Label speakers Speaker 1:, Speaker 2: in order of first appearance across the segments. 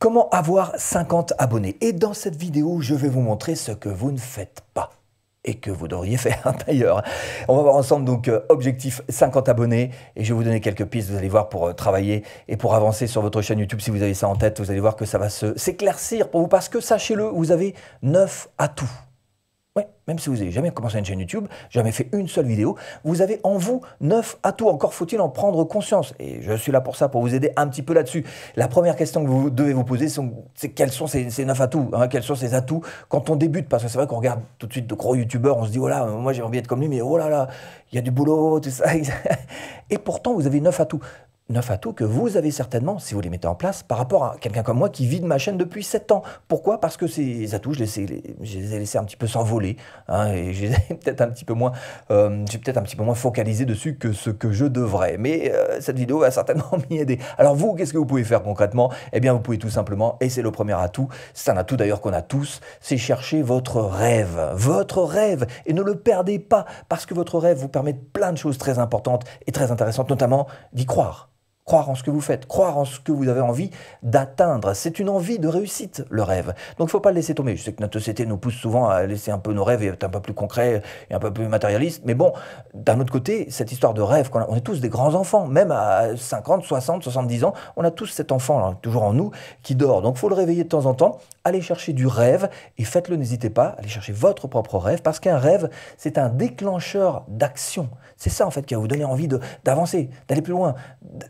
Speaker 1: Comment avoir 50 abonnés? Et dans cette vidéo, je vais vous montrer ce que vous ne faites pas et que vous devriez faire d'ailleurs. On va voir ensemble donc objectif 50 abonnés et je vais vous donner quelques pistes, vous allez voir, pour travailler et pour avancer sur votre chaîne YouTube. Si vous avez ça en tête, vous allez voir que ça va s'éclaircir pour vous parce que sachez-le, vous avez 9 atouts. Ouais, même si vous n'avez jamais commencé une chaîne YouTube, jamais fait une seule vidéo, vous avez en vous 9 atouts. Encore faut-il en prendre conscience. Et je suis là pour ça, pour vous aider un petit peu là-dessus. La première question que vous devez vous poser, c'est quels sont ces 9 atouts, hein, quels sont ces atouts quand on débute. Parce que c'est vrai qu'on regarde tout de suite de gros youtubeurs, on se dit, oh là, moi j'ai envie d'être comme lui, mais oh là là, il y a du boulot, tout ça. Et pourtant, vous avez 9 atouts. 9 atouts que vous avez certainement, si vous les mettez en place, par rapport à quelqu'un comme moi qui vit de ma chaîne depuis 7 ans. Pourquoi? Parce que ces atouts, je les ai laissés un petit peu s'envoler, hein, et je les ai peut-être un petit peu moins, focalisé dessus que ce que je devrais. Mais cette vidéo va certainement m'y aider. Alors vous, qu'est-ce que vous pouvez faire concrètement? Eh bien, vous pouvez tout simplement, et c'est le premier atout, c'est un atout d'ailleurs qu'on a tous, c'est chercher votre rêve, et ne le perdez pas, parce que votre rêve vous permet plein de choses très importantes et très intéressantes, notamment d'y croire. Croire en ce que vous faites, croire en ce que vous avez envie d'atteindre. C'est une envie de réussite, le rêve. Donc il ne faut pas le laisser tomber. Je sais que notre société nous pousse souvent à laisser un peu nos rêves et être un peu plus concrets et un peu plus matérialistes. Mais bon, d'un autre côté, cette histoire de rêve, on est tous des grands enfants. Même à 50, 60, 70 ans, on a tous cet enfant, là, toujours en nous, qui dort. Donc il faut le réveiller de temps en temps. Allez chercher du rêve et faites-le, n'hésitez pas. Allez chercher votre propre rêve parce qu'un rêve, c'est un déclencheur d'action. C'est ça, en fait, qui va vous donner envie d'avancer, d'aller plus loin,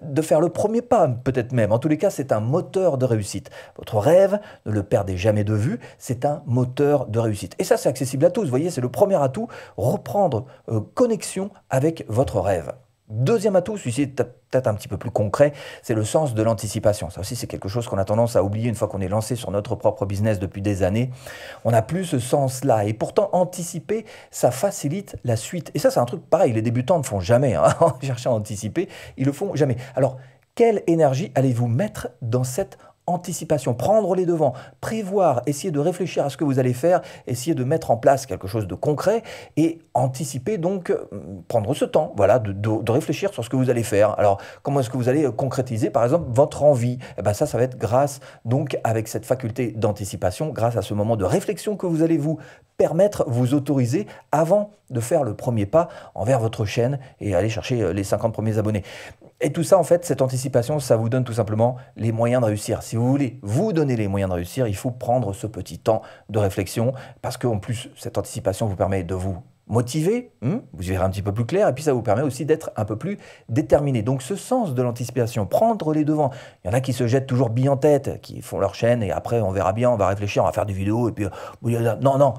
Speaker 1: de faire le premier pas, peut-être même. En tous les cas, c'est un moteur de réussite. Votre rêve, ne le perdez jamais de vue, c'est un moteur de réussite. Et ça, c'est accessible à tous. Vous voyez, c'est le premier atout, reprendre connexion avec votre rêve. Deuxième atout, celui-ci est peut-être un petit peu plus concret, c'est le sens de l'anticipation. Ça aussi, c'est quelque chose qu'on a tendance à oublier une fois qu'on est lancé sur notre propre business depuis des années. On n'a plus ce sens-là. Et pourtant, anticiper, ça facilite la suite. Et ça, c'est un truc pareil. Les débutants ne font jamais. Hein, en cherchant à anticiper, ils le font jamais. Alors, quelle énergie allez-vous mettre dans cette anticipation, prendre les devants, prévoir, essayer de réfléchir à ce que vous allez faire, essayer de mettre en place quelque chose de concret et anticiper donc, prendre ce temps, voilà, de réfléchir sur ce que vous allez faire. Alors, comment est-ce que vous allez concrétiser, par exemple, votre envie? Eh ben ça va être grâce, donc, avec cette faculté d'anticipation, grâce à ce moment de réflexion que vous allez vous permettre, vous autoriser avant de faire le premier pas envers votre chaîne et aller chercher les 50 premiers abonnés. Et tout ça, en fait, cette anticipation, ça vous donne tout simplement les moyens de réussir. Si vous voulez vous donner les moyens de réussir, il faut prendre ce petit temps de réflexion parce qu'en plus, cette anticipation vous permet de vous motiver, vous y verrez un petit peu plus clair, et puis ça vous permet aussi d'être un peu plus déterminé. Donc ce sens de l'anticipation, prendre les devants. Il y en a qui se jettent toujours billes en tête, qui font leur chaîne, et après on verra bien, on va réfléchir, on va faire des vidéos, et puis non, non.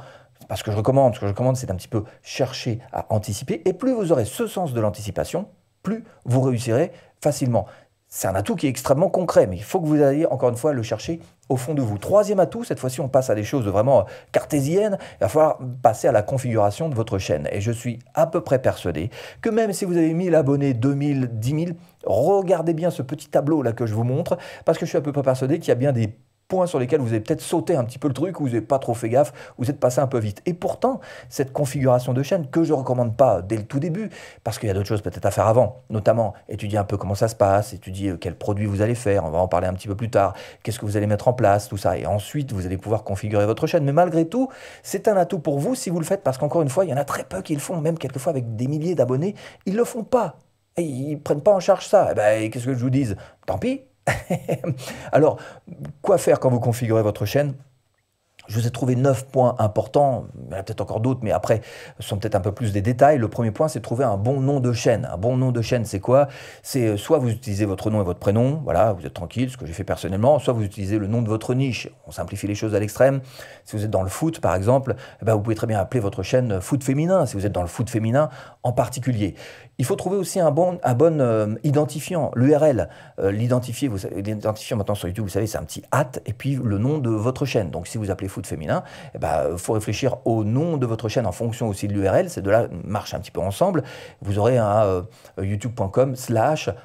Speaker 1: Parce que ce que je recommande, c'est un petit peu chercher à anticiper, et plus vous aurez ce sens de l'anticipation, plus vous réussirez facilement. C'est un atout qui est extrêmement concret, mais il faut que vous alliez, encore une fois, le chercher au fond de vous. Troisième atout, cette fois-ci, on passe à des choses vraiment cartésiennes. Il va falloir passer à la configuration de votre chaîne. Et je suis à peu près persuadé que même si vous avez 1000 abonnés, 2000, 10 000, regardez bien ce petit tableau là que je vous montre, parce que je suis à peu près persuadé qu'il y a bien des points sur lesquels vous avez peut-être sauté un petit peu le truc, où vous n'avez pas trop fait gaffe, vous êtes passé un peu vite. Et pourtant, cette configuration de chaîne que je ne recommande pas dès le tout début, parce qu'il y a d'autres choses peut-être à faire avant, notamment étudier un peu comment ça se passe, étudier quel produit vous allez faire, on va en parler un petit peu plus tard, qu'est-ce que vous allez mettre en place, tout ça, et ensuite vous allez pouvoir configurer votre chaîne. Mais malgré tout, c'est un atout pour vous si vous le faites, parce qu'encore une fois, il y en a très peu qui le font, même quelquefois avec des milliers d'abonnés, ils ne le font pas. Et ils ne prennent pas en charge ça. Et ben, qu'est-ce que je vous dise? Tant pis. Alors, quoi faire quand vous configurez votre chaîne? Je vous ai trouvé 9 points importants, il y en a peut-être encore d'autres, mais après, ce sont peut-être un peu plus des détails. Le premier point, c'est de trouver un bon nom de chaîne. Un bon nom de chaîne, c'est quoi? C'est soit vous utilisez votre nom et votre prénom, voilà, vous êtes tranquille, ce que j'ai fait personnellement, soit vous utilisez le nom de votre niche. On simplifie les choses à l'extrême. Si vous êtes dans le foot, par exemple, eh ben, vous pouvez très bien appeler votre chaîne foot féminin, si vous êtes dans le foot féminin en particulier. Il faut trouver aussi un bon identifiant, l'URL. L'identifiant maintenant sur YouTube, vous savez, c'est un petit @ et puis le nom de votre chaîne. Donc si vous appelez foot féminin, il faut réfléchir au nom de votre chaîne en fonction aussi de l'URL. Ces deux-là marchent un petit peu ensemble. Vous aurez un youtube.com/@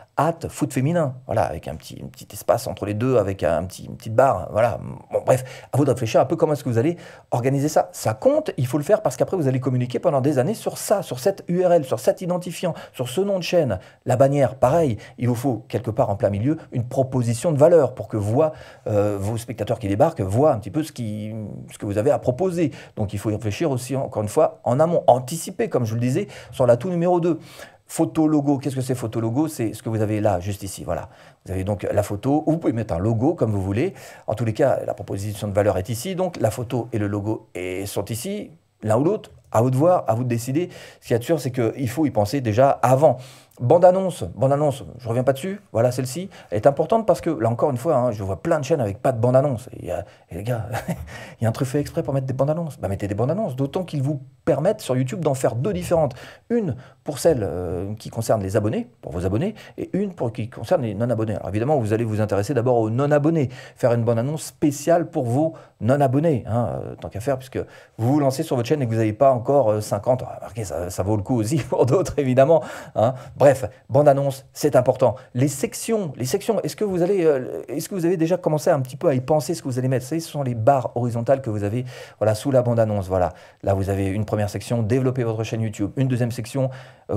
Speaker 1: @foot féminin, voilà, avec un petit espace entre les deux, avec une petite barre, voilà. Bon, bref, à vous de réfléchir un peu comment est-ce que vous allez organiser ça. Ça compte, il faut le faire parce qu'après vous allez communiquer pendant des années sur ça, sur cette URL, sur cet identifiant, sur ce nom de chaîne. La bannière, pareil, il vous faut quelque part en plein milieu une proposition de valeur pour que vos spectateurs qui débarquent voient un petit peu ce que vous avez à proposer. Donc il faut y réfléchir aussi, encore une fois, en amont, anticiper, comme je vous le disais, sur l'atout numéro 2. Photo logo, qu'est-ce que c'est photo logo? C'est ce que vous avez là, juste ici, voilà. Vous avez donc la photo, ou vous pouvez mettre un logo comme vous voulez. En tous les cas, la proposition de valeur est ici, donc la photo et le logo sont ici, l'un ou l'autre. À vous de voir, à vous de décider. Ce qu'il y a de sûr, c'est qu'il faut y penser déjà avant. Bande-annonce, je ne reviens pas dessus, voilà celle-ci, elle est importante parce que, là encore une fois, hein, je vois plein de chaînes avec pas de bande-annonce. Et les gars, il y a un truc fait exprès pour mettre des bandes-annonces. Bah, mettez des bandes-annonces, d'autant qu'ils vous permettent sur YouTube d'en faire deux différentes. Une pour celles qui concernent les abonnés, pour vos abonnés, et une pour qui concerne les non-abonnés. Alors évidemment, vous allez vous intéresser d'abord aux non-abonnés, faire une bande-annonce spéciale pour vos non-abonnés, hein, tant qu'à faire, puisque vous vous lancez sur votre chaîne et que vous n'avez pas encore 50, remarquez, ça vaut le coup aussi pour d'autres, évidemment. Hein. Bref, bande-annonce, c'est important. Les sections, est-ce que vous avez déjà commencé un petit peu à y penser ce que vous allez mettre? Vous savez, ce sont les barres horizontales que vous avez voilà, sous la bande-annonce. Voilà. Là, vous avez une première section, développer votre chaîne YouTube. Une deuxième section,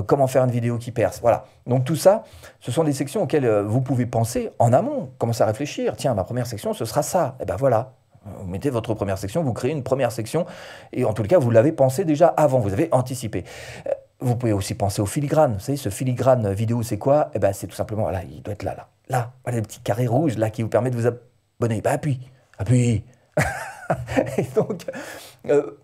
Speaker 1: comment faire une vidéo qui perce. Voilà. Donc tout ça, ce sont des sections auxquelles vous pouvez penser en amont. Commencez à réfléchir. Tiens, ma première section, ce sera ça. Et ben voilà. Vous mettez votre première section, vous créez une première section. Et en tout cas, vous l'avez pensé déjà avant. Vous avez anticipé. Vous pouvez aussi penser au filigrane. Vous savez, ce filigrane vidéo, c'est quoi? Eh ben, c'est tout simplement, là, il doit être là. Là, voilà, les petits carrés rouges là, qui vous permettent de vous abonner. Ben, appuie. Et donc,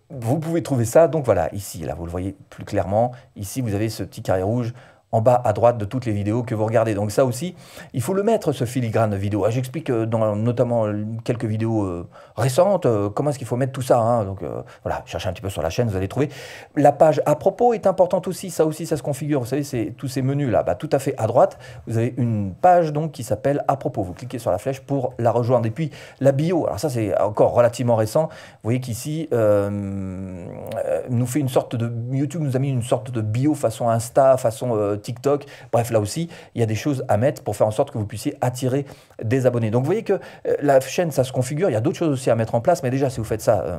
Speaker 1: vous pouvez trouver ça. Donc voilà, ici, là, vous le voyez plus clairement. Ici, vous avez ce petit carré rouge en bas à droite de toutes les vidéos que vous regardez. Donc ça aussi, il faut le mettre, ce filigrane vidéo. J'explique dans notamment quelques vidéos récentes comment est-ce qu'il faut mettre tout ça. Hein. Donc voilà, cherchez un petit peu sur la chaîne, vous allez trouver. La page à propos est importante aussi. Ça aussi, ça se configure. Vous savez, c'est tous ces menus là. Bah, tout à fait à droite, vous avez une page donc qui s'appelle à propos. Vous cliquez sur la flèche pour la rejoindre. Et puis la bio. Alors ça, c'est encore relativement récent. Vous voyez qu'ici, nous fait une sorte de YouTube nous a mis une sorte de bio façon Insta, façon TikTok, bref, là aussi, il y a des choses à mettre pour faire en sorte que vous puissiez attirer des abonnés. Donc, vous voyez que la chaîne, ça se configure. Il y a d'autres choses aussi à mettre en place, mais déjà, si vous faites ça,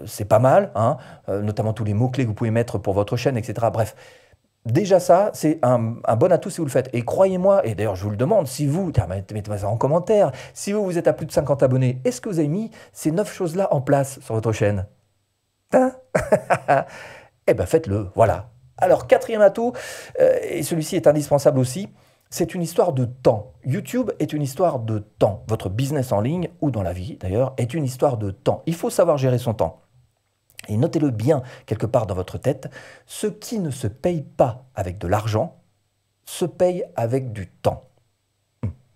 Speaker 1: c'est pas mal, hein, notamment tous les mots-clés que vous pouvez mettre pour votre chaîne, etc. Bref, déjà ça, c'est un bon atout si vous le faites. Et croyez-moi, et d'ailleurs, je vous le demande, si vous, mettez-moi ça en commentaire, si vous êtes à plus de 50 abonnés, est-ce que vous avez mis ces 9 choses-là en place sur votre chaîne? Hein? Eh bien, faites-le, voilà. Alors, quatrième atout, et celui-ci est indispensable aussi, c'est une histoire de temps. YouTube est une histoire de temps. Votre business en ligne, ou dans la vie d'ailleurs, est une histoire de temps. Il faut savoir gérer son temps. Et notez-le bien quelque part dans votre tête, ce qui ne se paye pas avec de l'argent, se paye avec du temps.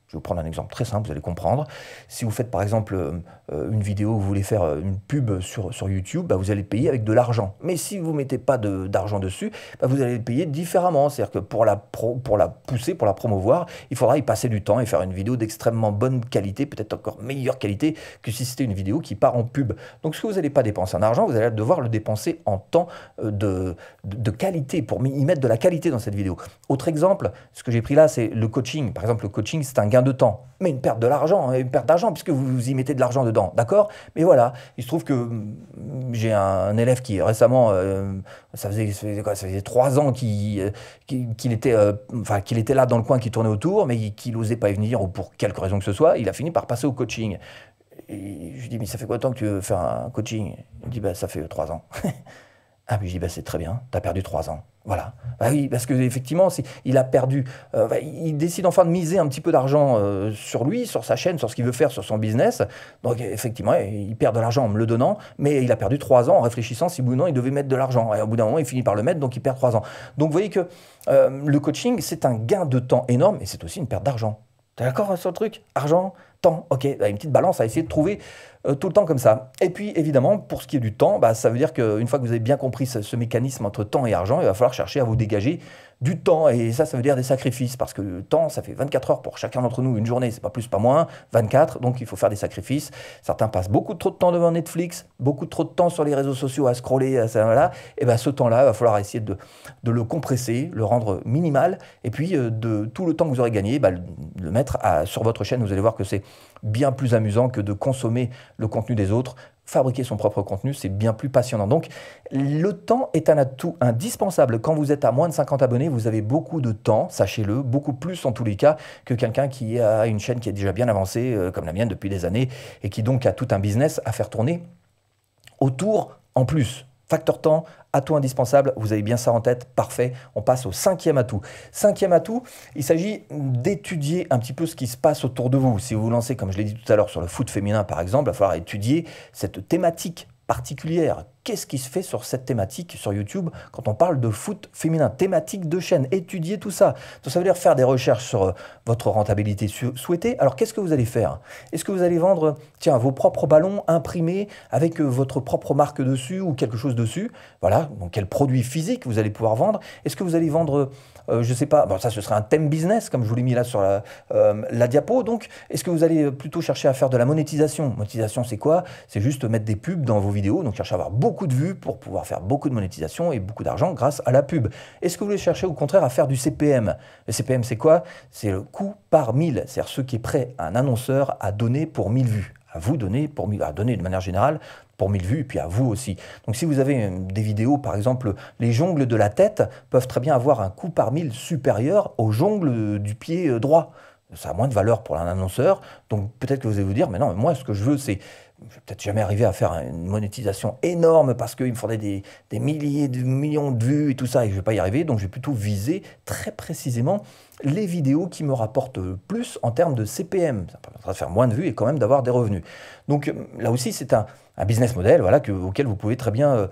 Speaker 1: Je vais vous prendre un exemple très simple, vous allez comprendre. Si vous faites par exemple une vidéo où vous voulez faire une pub sur YouTube, bah, vous allez payer avec de l'argent. Mais si vous ne mettez pas d'argent dessus, bah, vous allez le payer différemment. C'est-à-dire que pour la pousser, pour la promouvoir, il faudra y passer du temps et faire une vidéo d'extrêmement bonne qualité, peut-être encore meilleure qualité que si c'était une vidéo qui part en pub. Donc ce que vous n'allez pas dépenser en argent, vous allez devoir le dépenser en temps de qualité, pour y mettre de la qualité dans cette vidéo. Autre exemple, ce que j'ai pris là, c'est le coaching. Par exemple, le coaching, c'est un gain de temps, mais une perte d'argent, puisque vous y mettez de l'argent dedans, d'accord? Mais voilà, il se trouve que j'ai un élève qui récemment, ça faisait 3 ans qu'il était là dans le coin, qui tournait autour, mais qu'il n'osait pas y venir, ou pour quelque raison que ce soit, il a fini par passer au coaching. Et je lui dis, mais ça fait combien de temps que tu veux faire un coaching? Il dit, bah, ça fait 3 ans. Ah, puis je dis, bah, c'est très bien, tu as perdu 3 ans. Voilà. Bah oui, parce qu'effectivement, il a perdu. Il décide enfin de miser un petit peu d'argent sur lui, sur sa chaîne, sur ce qu'il veut faire, sur son business. Donc, effectivement, il perd de l'argent en me le donnant, mais il a perdu 3 ans en réfléchissant si oui ou non il devait mettre de l'argent. Et au bout d'un moment, il finit par le mettre, donc il perd 3 ans. Donc, vous voyez que le coaching, c'est un gain de temps énorme et c'est aussi une perte d'argent. T'es d'accord sur le truc? Argent, temps, ok, une petite balance à essayer de trouver tout le temps comme ça. Et puis évidemment, pour ce qui est du temps, bah, ça veut dire qu'une fois que vous avez bien compris ce mécanisme entre temps et argent, il va falloir chercher à vous dégager du temps, et ça veut dire des sacrifices, parce que le temps, ça fait 24 heures pour chacun d'entre nous, une journée, c'est pas plus, pas moins, 24, donc il faut faire des sacrifices. Certains passent beaucoup trop de temps devant Netflix, beaucoup trop de temps sur les réseaux sociaux à scroller, voilà, et ben ce temps-là, il va falloir essayer de le compresser, le rendre minimal, et puis de tout le temps que vous aurez gagné, le mettre sur votre chaîne. Vous allez voir que c'est bien plus amusant que de consommer le contenu des autres. Fabriquer son propre contenu, c'est bien plus passionnant. Donc, le temps est un atout indispensable. Quand vous êtes à moins de 50 abonnés, vous avez beaucoup de temps, sachez-le, beaucoup plus en tous les cas que quelqu'un qui a une chaîne qui est déjà bien avancée, comme la mienne depuis des années, et qui donc a tout un business à faire tourner autour en plus. Facteur temps, atout indispensable, vous avez bien ça en tête, parfait. On passe au cinquième atout. Cinquième atout, il s'agit d'étudier un petit peu ce qui se passe autour de vous. Si vous vous lancez, comme je l'ai dit tout à l'heure, sur le foot féminin par exemple, il va falloir étudier cette thématique particulière. Qu'est-ce qui se fait sur cette thématique sur YouTube quand on parle de foot féminin, thématique de chaîne, étudier tout ça. Donc ça veut dire faire des recherches sur votre rentabilité souhaitée. Alors qu'est-ce que vous allez faire? Est-ce que vous allez vendre, tiens, vos propres ballons imprimés avec votre propre marque dessus ou quelque chose dessus? Voilà, donc quel produit physique vous allez pouvoir vendre? Est-ce que vous allez vendre, je ne sais pas, bon, ça ce serait un thème business comme je vous l'ai mis là sur la diapo. Donc est-ce que vous allez plutôt chercher à faire de la monétisation? Monétisation c'est quoi? C'est juste mettre des pubs dans vos vidéos, donc chercher à avoir beaucoup de vues pour pouvoir faire beaucoup de monétisation et beaucoup d'argent grâce à la pub. Est-ce que vous voulez chercher au contraire à faire du CPM? Le CPM c'est quoi? C'est le coût par 1000, c'est-à-dire ce qui est prêt un annonceur à donner pour 1000 vues. À vous donner, à donner de manière générale pour 1000 vues et puis à vous aussi. Donc si vous avez des vidéos, par exemple, les jongles de la tête peuvent très bien avoir un coût par 1000 supérieur aux jongles du pied droit. Ça a moins de valeur pour un annonceur, donc peut-être que vous allez vous dire, mais non, moi ce que je veux c'est, je vais peut-être jamais arriver à faire une monétisation énorme parce qu'il me faudrait des milliers de millions de vues et tout ça, et je ne vais pas y arriver, donc je vais plutôt viser très précisément les vidéos qui me rapportent plus en termes de CPM. Ça permettra de faire moins de vues et quand même d'avoir des revenus. Donc là aussi, c'est un business model voilà, auquel vous pouvez très bien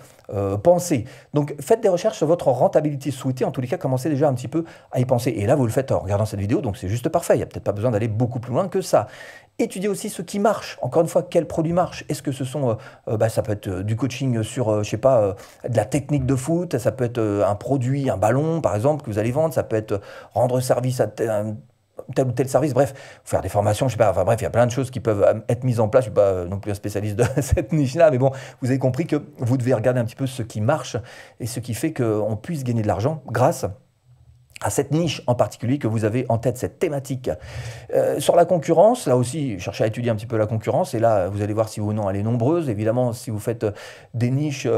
Speaker 1: penser. Donc faites des recherches sur votre rentabilité souhaitée. En tous les cas, commencez déjà un petit peu à y penser. Et là, vous le faites en regardant cette vidéo, donc c'est juste parfait. Il n'y a peut-être pas besoin d'aller beaucoup plus loin que ça. Étudiez aussi ce qui marche. Encore une fois, quel produit marche? Est-ce que ce sont, ça peut être du coaching sur, je sais pas, de la technique de foot, ça peut être un produit, un ballon par exemple que vous allez vendre, ça peut être rendre service à tel ou tel service, bref, faire des formations, je sais pas, enfin bref, il y a plein de choses qui peuvent être mises en place. Je ne suis pas non plus un spécialiste de cette niche-là, mais bon, vous avez compris que vous devez regarder un petit peu ce qui marche et ce qui fait qu'on puisse gagner de l'argent grâce à cette niche en particulier que vous avez en tête, cette thématique. Sur la concurrence, là aussi, cherchez à étudier un petit peu la concurrence, et là, vous allez voir si oui ou non elle est nombreuse. Évidemment, si vous faites des niches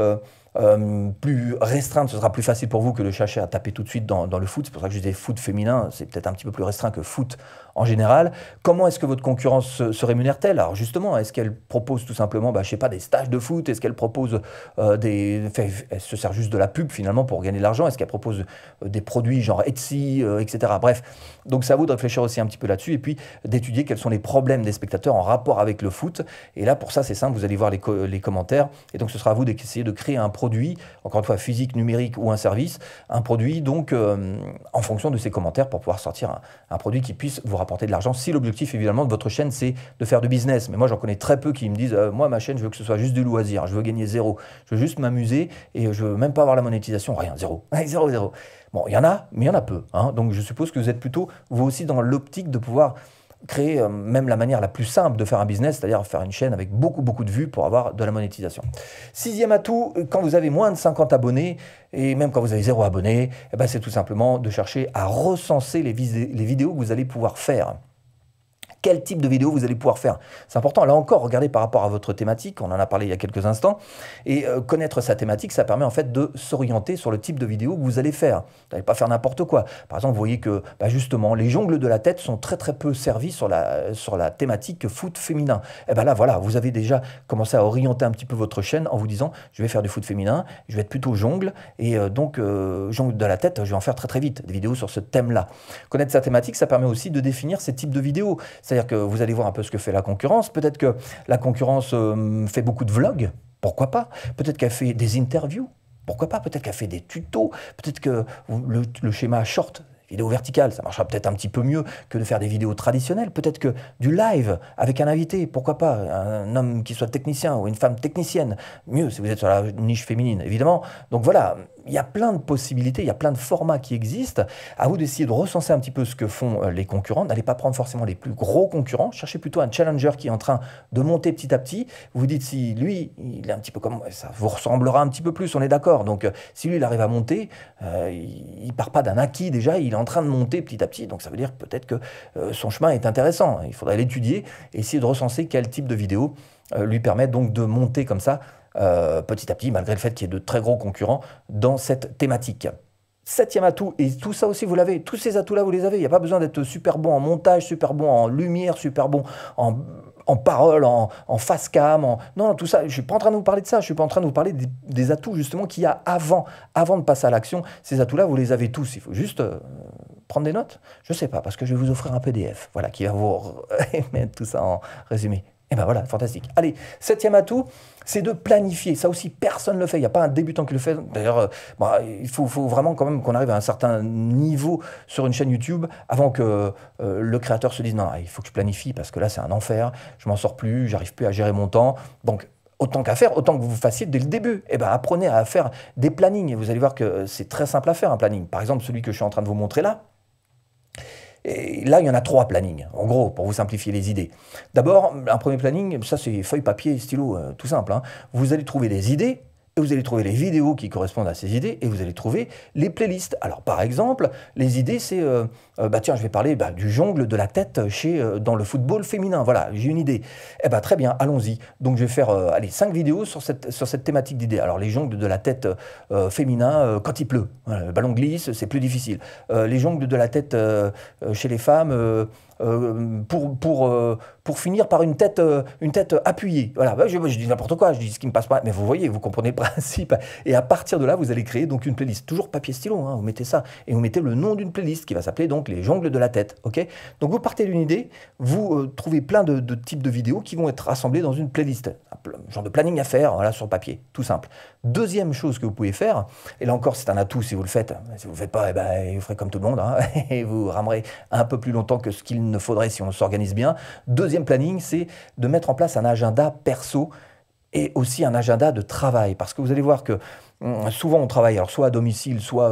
Speaker 1: plus restreinte, ce sera plus facile pour vous que de chercher à taper tout de suite dans le foot. C'est pour ça que je disais foot féminin, c'est peut-être un petit peu plus restreint que foot en général. Comment est-ce que votre concurrence se rémunère-t-elle? Alors justement, est-ce qu'elle propose tout simplement, je sais pas, des stages de foot? Est-ce qu'elle propose elle se sert juste de la pub finalement pour gagner de l'argent? Est-ce qu'elle propose des produits genre Etsy, etc. Bref, donc c'est à vous de réfléchir aussi un petit peu là-dessus et puis d'étudier quels sont les problèmes des spectateurs en rapport avec le foot. Et là, pour ça, c'est simple, vous allez voir les commentaires. Et donc, ce sera à vous d'essayer de créer un produit, encore une fois, physique, numérique ou un service, un produit donc en fonction de ces commentaires pour pouvoir sortir un produit qui puisse vous rapporter de l'argent. Si l'objectif, évidemment, de votre chaîne, c'est de faire du business. Mais moi, j'en connais très peu qui me disent moi, ma chaîne, je veux que ce soit juste du loisir. Je veux gagner zéro. Je veux juste m'amuser et je veux même pas avoir la monétisation. Rien, zéro. Zéro, zéro. Bon, il y en a, mais il y en a peu. Donc, je suppose que vous êtes plutôt, vous aussi, dans l'optique de pouvoir créer même la manière la plus simple de faire un business, c'est-à-dire faire une chaîne avec beaucoup de vues pour avoir de la monétisation. Sixième atout, quand vous avez moins de 50 abonnés, et même quand vous avez 0 abonnés, c'est tout simplement de chercher à recenser les vidéos que vous allez pouvoir faire. Quel type de vidéo vous allez pouvoir faire? C'est important. Là encore, regardez par rapport à votre thématique, on en a parlé il y a quelques instants, et connaître sa thématique, ça permet en fait de s'orienter sur le type de vidéo que vous allez faire. Vous n'allez pas faire n'importe quoi. Par exemple, vous voyez que justement, les jongles de la tête sont très peu servis sur la thématique foot féminin. Et là, voilà, vous avez déjà commencé à orienter un petit peu votre chaîne en vous disant, je vais faire du foot féminin, je vais être plutôt jongle, et donc jongle de la tête, je vais en faire très vite, des vidéos sur ce thème-là. Connaître sa thématique, ça permet aussi de définir ces types de vidéos. C'est-à-dire que vous allez voir un peu ce que fait la concurrence. Peut-être que la concurrence fait beaucoup de vlogs, pourquoi pas. Peut-être qu'elle fait des interviews, pourquoi pas. Peut-être qu'elle fait des tutos. Peut-être que le schéma short, vidéo verticale, ça marchera peut-être un petit peu mieux que de faire des vidéos traditionnelles. Peut-être que du live avec un invité, pourquoi pas, un homme qui soit technicien ou une femme technicienne. Mieux si vous êtes sur la niche féminine, évidemment. Donc voilà, il y a plein de possibilités, il y a plein de formats qui existent. À vous d'essayer de recenser un petit peu ce que font les concurrents. N'allez pas prendre forcément les plus gros concurrents. Cherchez plutôt un challenger qui est en train de monter petit à petit. Vous vous dites si lui, il est un petit peu comme moi, ça vous ressemblera un petit peu plus, on est d'accord. Donc si lui, il arrive à monter, il ne part pas d'un acquis déjà, il est en train de monter petit à petit. Donc ça veut dire peut-être que son chemin est intéressant. Il faudrait l'étudier et essayer de recenser quel type de vidéo lui permet donc de monter comme ça petit à petit, malgré le fait qu'il y ait de très gros concurrents dans cette thématique. Septième atout, et tout ça aussi vous l'avez, tous ces atouts-là vous les avez, il n'y a pas besoin d'être super bon en montage, super bon en lumière, super bon en parole, en face cam, non, tout ça, je ne suis pas en train de vous parler de ça, je ne suis pas en train de vous parler des atouts justement qu'il y a avant de passer à l'action. Ces atouts-là, vous les avez tous, il faut juste prendre des notes, je ne sais pas, parce que je vais vous offrir un PDF, voilà, qui va vous mettre tout ça en résumé. Et ben voilà, fantastique. Allez, septième atout, c'est de planifier. Ça aussi, personne ne le fait. Il n'y a pas un débutant qui le fait. D'ailleurs, il faut vraiment quand même qu'on arrive à un certain niveau sur une chaîne YouTube avant que le créateur se dise « Non, il faut que je planifie parce que là, c'est un enfer. Je m'en sors plus, j'arrive plus à gérer mon temps. » Donc, autant qu'à faire, autant que vous fassiez dès le début. Et ben, apprenez à faire des plannings. Et vous allez voir que c'est très simple à faire, un planning. Par exemple, celui que je suis en train de vous montrer là. Et là, il y en a 3 plannings, en gros, pour vous simplifier les idées. D'abord, un premier planning, ça c'est feuille, papier, stylo, tout simple. Hein. Vous allez trouver les idées, et vous allez trouver les vidéos qui correspondent à ces idées, et vous allez trouver les playlists. Alors par exemple, les idées, c'est, tiens, je vais parler du jongle de la tête dans le football féminin. Voilà, j'ai une idée. Eh bien, très bien, allons-y. Donc je vais faire 5 vidéos sur cette thématique d'idées. Alors les jongles de la tête féminin quand il pleut. Voilà, le ballon glisse, c'est plus difficile. Les jongles de la tête chez les femmes... pour finir par une tête appuyée. Voilà, je dis n'importe quoi, je dis ce qui me passe pas, mais vous voyez, vous comprenez le principe. Et à partir de là, vous allez créer donc une playlist, toujours papier stylo, hein, vous mettez ça, et vous mettez le nom d'une playlist qui va s'appeler donc les jongles de la tête, ok? Donc vous partez d'une idée, vous trouvez plein de types de vidéos qui vont être rassemblées dans une playlist, un genre de planning à faire, voilà, sur papier, tout simple. Deuxième chose que vous pouvez faire, et là encore c'est un atout si vous le faites, si vous ne le faites pas, vous ferez comme tout le monde, hein, et vous ramerez un peu plus longtemps que ce qu'il ne faudrait si on s'organise bien. Deuxième planning, c'est de mettre en place un agenda perso et aussi un agenda de travail. Parce que vous allez voir que souvent on travaille alors soit à domicile, soit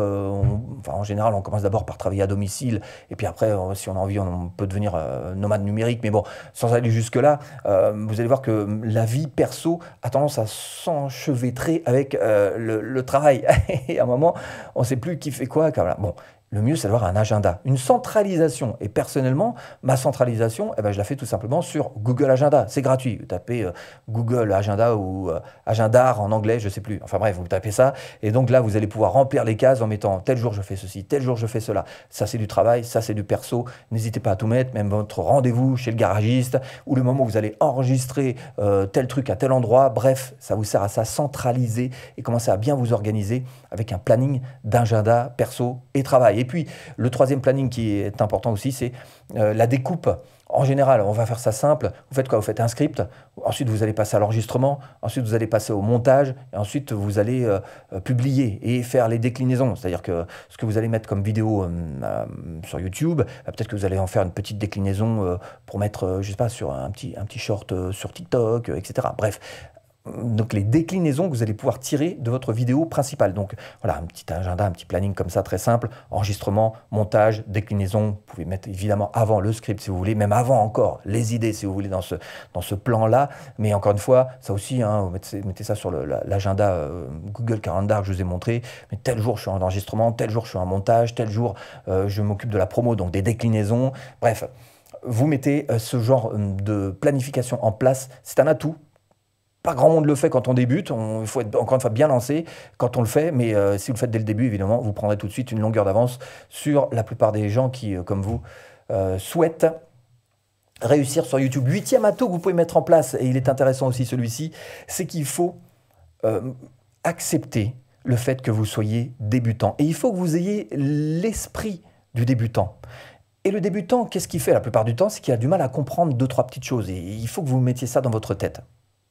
Speaker 1: en général on commence d'abord par travailler à domicile et puis après si on a envie on peut devenir nomade numérique, mais bon, sans aller jusque là, vous allez voir que la vie perso a tendance à s'enchevêtrer avec le travail et à un moment on ne sait plus qui fait quoi. Voilà. Bon, le mieux, c'est d'avoir un agenda, une centralisation. Et personnellement, ma centralisation, je la fais tout simplement sur Google Agenda. C'est gratuit. Vous tapez Google Agenda ou Agendar en anglais, je ne sais plus. Enfin bref, vous tapez ça. Et donc là, vous allez pouvoir remplir les cases en mettant tel jour je fais ceci, tel jour je fais cela. Ça, c'est du travail, ça, c'est du perso. N'hésitez pas à tout mettre, même votre rendez-vous chez le garagiste ou le moment où vous allez enregistrer tel truc à tel endroit. Bref, ça vous sert à ça, centraliser et commencer à bien vous organiser avec un planning d'agenda perso et travail. Et puis, le troisième planning qui est important aussi, c'est la découpe. En général, on va faire ça simple. Vous faites quoi? Vous faites un script. Ensuite, vous allez passer à l'enregistrement. Ensuite, vous allez passer au montage. Et ensuite, vous allez publier et faire les déclinaisons. C'est-à-dire que ce que vous allez mettre comme vidéo sur YouTube, peut-être que vous allez en faire une petite déclinaison pour mettre, je sais pas, sur un petit short sur TikTok, etc. Bref. Donc les déclinaisons que vous allez pouvoir tirer de votre vidéo principale. Donc voilà, un petit agenda, un petit planning comme ça, très simple. Enregistrement, montage, déclinaison. Vous pouvez mettre évidemment avant le script si vous voulez, même avant encore les idées si vous voulez dans ce plan-là. Mais encore une fois, ça aussi, hein, vous mettez ça sur l'agenda Google Calendar que je vous ai montré. Mais tel jour je suis en enregistrement, tel jour je suis en montage, tel jour je m'occupe de la promo, donc des déclinaisons. Bref, vous mettez ce genre de planification en place. C'est un atout. Pas grand monde le fait quand on débute, il faut être encore une fois bien lancé quand on le fait, mais si vous le faites dès le début, évidemment, vous prendrez tout de suite une longueur d'avance sur la plupart des gens qui, comme vous, souhaitent réussir sur YouTube. Huitième atout que vous pouvez mettre en place, et il est intéressant aussi celui-ci, c'est qu'il faut accepter le fait que vous soyez débutant. Et il faut que vous ayez l'esprit du débutant. Et le débutant, qu'est-ce qu'il fait la plupart du temps? C'est qu'il a du mal à comprendre 2-3 petites choses. Et il faut que vous mettiez ça dans votre tête.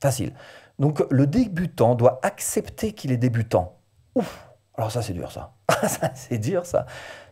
Speaker 1: Facile. Donc, le débutant doit accepter qu'il est débutant. Ouf! Alors ça, c'est dur, ça. Ça, c'est dur, ça.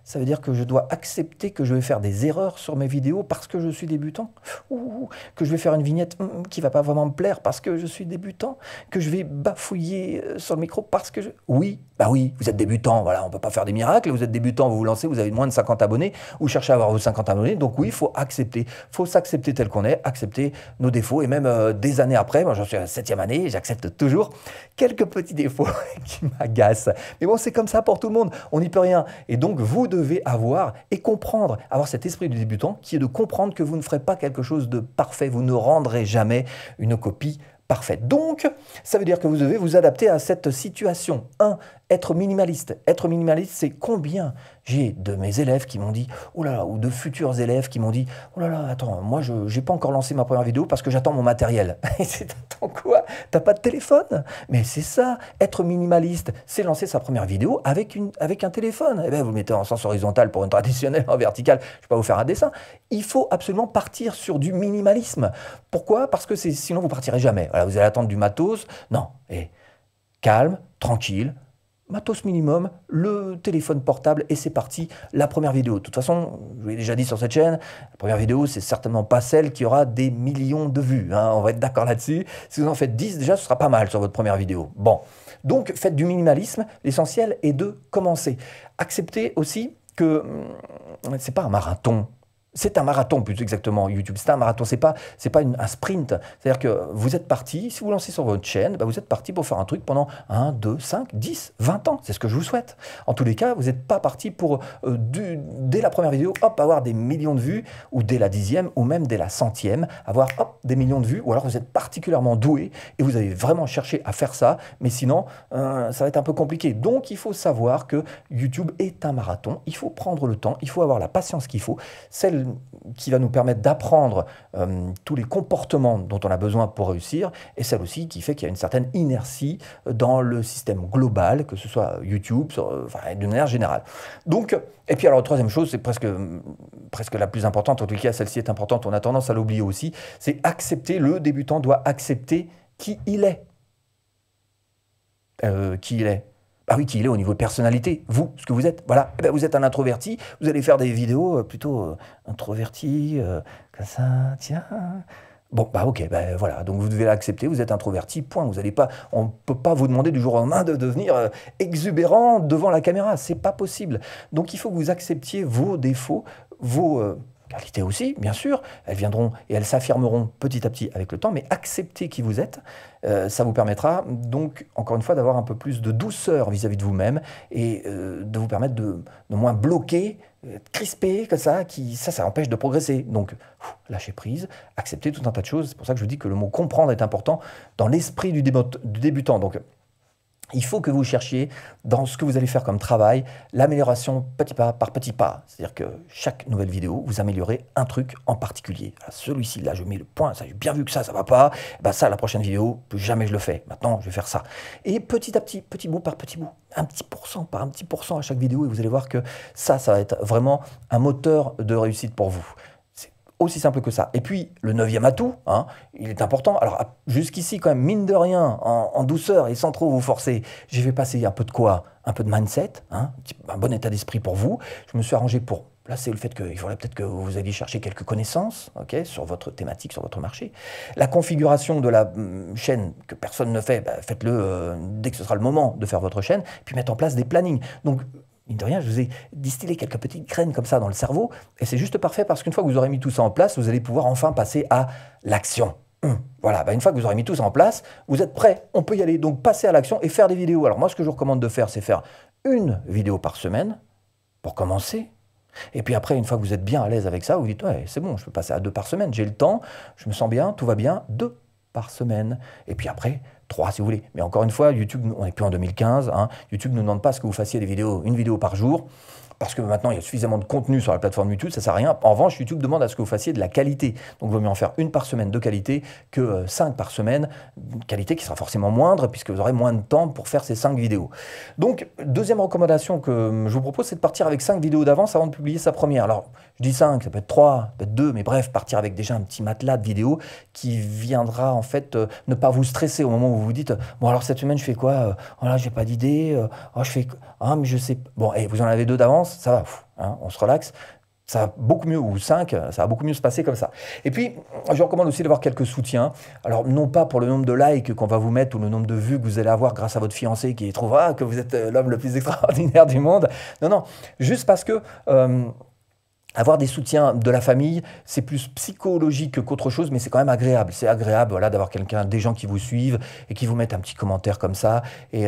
Speaker 1: Ça veut dire que je dois accepter que je vais faire des erreurs sur mes vidéos parce que je suis débutant. Ou que je vais faire une vignette qui ne va pas vraiment me plaire parce que je suis débutant. Que je vais bafouiller sur le micro parce que je... Oui, Bah oui, vous êtes débutant, voilà, on ne peut pas faire des miracles, vous êtes débutant, vous vous lancez, vous avez moins de 50 abonnés, vous cherchez à avoir vos 50 abonnés, donc oui, il faut accepter, il faut s'accepter tel qu'on est, accepter nos défauts, et même des années après, moi j'en suis à la 7e année, j'accepte toujours quelques petits défauts qui m'agacent. Mais bon, c'est comme ça pour tout le monde, on n'y peut rien. Et donc vous devez avoir et comprendre, avoir cet esprit du débutant qui est de comprendre que vous ne ferez pas quelque chose de parfait, vous ne rendrez jamais une copie parfaite. Donc, ça veut dire que vous devez vous adapter à cette situation. 1. Être minimaliste. Être minimaliste, c'est combien j'ai de mes élèves qui m'ont dit, oh là là, ou de futurs élèves qui m'ont dit, oh là là, attends, moi je n'ai pas encore lancé ma première vidéo parce que j'attends mon matériel. Et c'est attends quoi? T'as pas de téléphone? Mais c'est ça, être minimaliste, c'est lancer sa première vidéo avec un téléphone. Eh bien, vous le mettez en sens horizontal pour une traditionnelle, en vertical, je ne vais pas vous faire un dessin. Il faut absolument partir sur du minimalisme. Pourquoi? Parce que sinon vous partirez jamais. Voilà, vous allez attendre du matos. Non, et calme, tranquille. Matos minimum, le téléphone portable et c'est parti, la première vidéo. De toute façon, je vous l'ai déjà dit sur cette chaîne, la première vidéo, c'est certainement pas celle qui aura des millions de vues. Hein, on va être d'accord là-dessus. Si vous en faites 10, déjà, ce sera pas mal sur votre première vidéo. Bon, donc faites du minimalisme. L'essentiel est de commencer. Acceptez aussi que c'est pas un marathon. C'est un marathon, plus exactement, YouTube. C'est un marathon, c'est pas un sprint. C'est-à-dire que vous êtes parti, si vous lancez sur votre chaîne, bah vous êtes parti pour faire un truc pendant 1, 2, 5, 10, 20 ans. C'est ce que je vous souhaite. En tous les cas, vous n'êtes pas parti pour, dès la première vidéo, hop, avoir des millions de vues, ou dès la 10e, ou même dès la 100e, avoir, hop, des millions de vues, ou alors vous êtes particulièrement doué, et vous avez vraiment cherché à faire ça, mais sinon, ça va être un peu compliqué. Donc, il faut savoir que YouTube est un marathon. Il faut prendre le temps, il faut avoir la patience qu'il faut, celle qui va nous permettre d'apprendre tous les comportements dont on a besoin pour réussir, et celle aussi qui fait qu'il y a une certaine inertie dans le système global, que ce soit YouTube, enfin, d'une manière générale. Donc, et puis alors, troisième chose, c'est presque la plus importante, en tout cas celle-ci est importante, on a tendance à l'oublier aussi, c'est accepter, le débutant doit accepter qui il est. Qui il est. Ah oui, qui il est au niveau personnalité, vous, ce que vous êtes. Voilà, eh bien, vous êtes un introverti, vous allez faire des vidéos plutôt introverties, comme ça, tiens. Bon, bah ok, bah voilà, donc vous devez l'accepter, vous êtes introverti, point. Vous allez pas, on ne peut pas vous demander du jour au lendemain de devenir exubérant devant la caméra, c'est pas possible. Donc il faut que vous acceptiez vos défauts, vos qualités aussi, bien sûr, elles viendront et elles s'affirmeront petit à petit avec le temps, mais acceptez qui vous êtes, ça vous permettra donc, encore une fois, d'avoir un peu plus de douceur vis-à-vis de vous-même et de vous permettre de moins bloquer, crispé, comme ça, ça empêche de progresser. Donc, lâcher prise, accepter tout un tas de choses. C'est pour ça que je vous dis que le mot comprendre est important dans l'esprit du débutant. Donc, il faut que vous cherchiez dans ce que vous allez faire comme travail, l'amélioration petit pas par petit pas. C'est-à-dire que chaque nouvelle vidéo, vous améliorez un truc en particulier. Celui-ci, là, je mets le point, ça, j'ai bien vu que ça va pas. Ben ça, la prochaine vidéo, plus jamais je le fais. Maintenant, je vais faire ça. Et petit à petit, petit bout par petit bout, un petit pourcent par un petit pourcent à chaque vidéo, et vous allez voir que ça va être vraiment un moteur de réussite pour vous. Aussi simple que ça. Et puis, le 9e atout, hein, il est important. Alors, jusqu'ici, quand même, mine de rien, en douceur et sans trop vous forcer, j'ai fait passer un peu de quoi? Un peu de mindset, hein, un bon état d'esprit pour vous. Je me suis arrangé pour placer le fait qu'il faudrait peut-être que vous alliez chercher quelques connaissances, okay, sur votre thématique, sur votre marché. La configuration de la chaîne que personne ne fait, bah, faites-le dès que ce sera le moment de faire votre chaîne, puis mettre en place des plannings. Donc, mine de rien, je vous ai distillé quelques petites graines comme ça dans le cerveau, et c'est juste parfait parce qu'une fois que vous aurez mis tout ça en place, vous allez pouvoir enfin passer à l'action. Voilà, bah une fois que vous aurez mis tout ça en place, vous êtes prêt, on peut y aller. Donc passer à l'action et faire des vidéos. Alors moi, ce que je vous recommande de faire, c'est faire une vidéo par semaine pour commencer. Et puis après, une fois que vous êtes bien à l'aise avec ça, vous dites, ouais, c'est bon, je peux passer à 2 par semaine, j'ai le temps, je me sens bien, tout va bien, 2 par semaine. Et puis après, 3 si vous voulez. Mais encore une fois, YouTube, on n'est plus en 2015. Hein. YouTube ne demande pas ce que vous fassiez une vidéo par jour. Parce que maintenant, il y a suffisamment de contenu sur la plateforme YouTube, ça ne sert à rien. En revanche, YouTube demande à ce que vous fassiez de la qualité. Donc, il vaut mieux en faire 1 par semaine de qualité que 5 par semaine. Une qualité qui sera forcément moindre puisque vous aurez moins de temps pour faire ces 5 vidéos. Donc, deuxième recommandation que je vous propose, c'est de partir avec 5 vidéos d'avance avant de publier sa première. Alors, je dis 5, ça peut être 3, ça peut être 2, mais bref, partir avec déjà un petit matelas de vidéos qui viendra en fait ne pas vous stresser au moment où vous vous dites « Bon, alors cette semaine, je fais quoi Oh là, j'ai pas d'idée. Oh, je fais... Ah, mais je sais... » Bon, et vous en avez 2 d'avance, ça va, hein, on se relaxe. Ça va beaucoup mieux, ou 5, ça va beaucoup mieux se passer comme ça. Et puis, je recommande aussi d'avoir quelques soutiens. Alors, non pas pour le nombre de likes qu'on va vous mettre ou le nombre de vues que vous allez avoir grâce à votre fiancé qui trouvera que vous êtes l'homme le plus extraordinaire du monde. Non, non, juste parce que avoir des soutiens de la famille, c'est plus psychologique qu'autre chose, mais c'est quand même agréable. C'est agréable, voilà, d'avoir quelqu'un, des gens qui vous suivent et qui vous mettent un petit commentaire comme ça. Et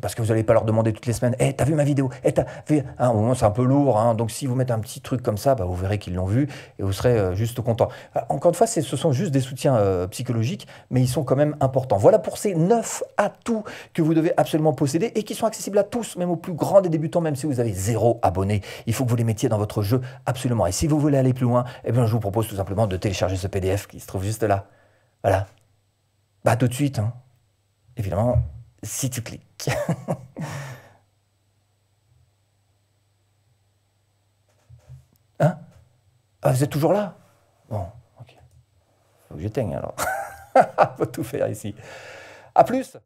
Speaker 1: parce que vous n'allez pas leur demander toutes les semaines, hey, t'as vu ma vidéo? Hey, t'as vu? Hein, au moins, c'est un peu lourd. Hein, donc, si vous mettez un petit truc comme ça, bah, vous verrez qu'ils l'ont vu et vous serez juste content. Encore une fois, ce sont juste des soutiens psychologiques, mais ils sont quand même importants. Voilà pour ces 9 atouts que vous devez absolument posséder et qui sont accessibles à tous, même aux plus grands des débutants, même si vous avez 0 abonnés. Il faut que vous les mettiez dans votre jeu absolument. Et si vous voulez aller plus loin, eh bien, je vous propose tout simplement de télécharger ce PDF qui se trouve juste là. Voilà. Bah, tout de suite, hein. Évidemment, si tu cliques. Hein? Ah, vous êtes toujours là? Bon, ok. Faut que j'éteigne alors. Faut tout faire ici. À plus!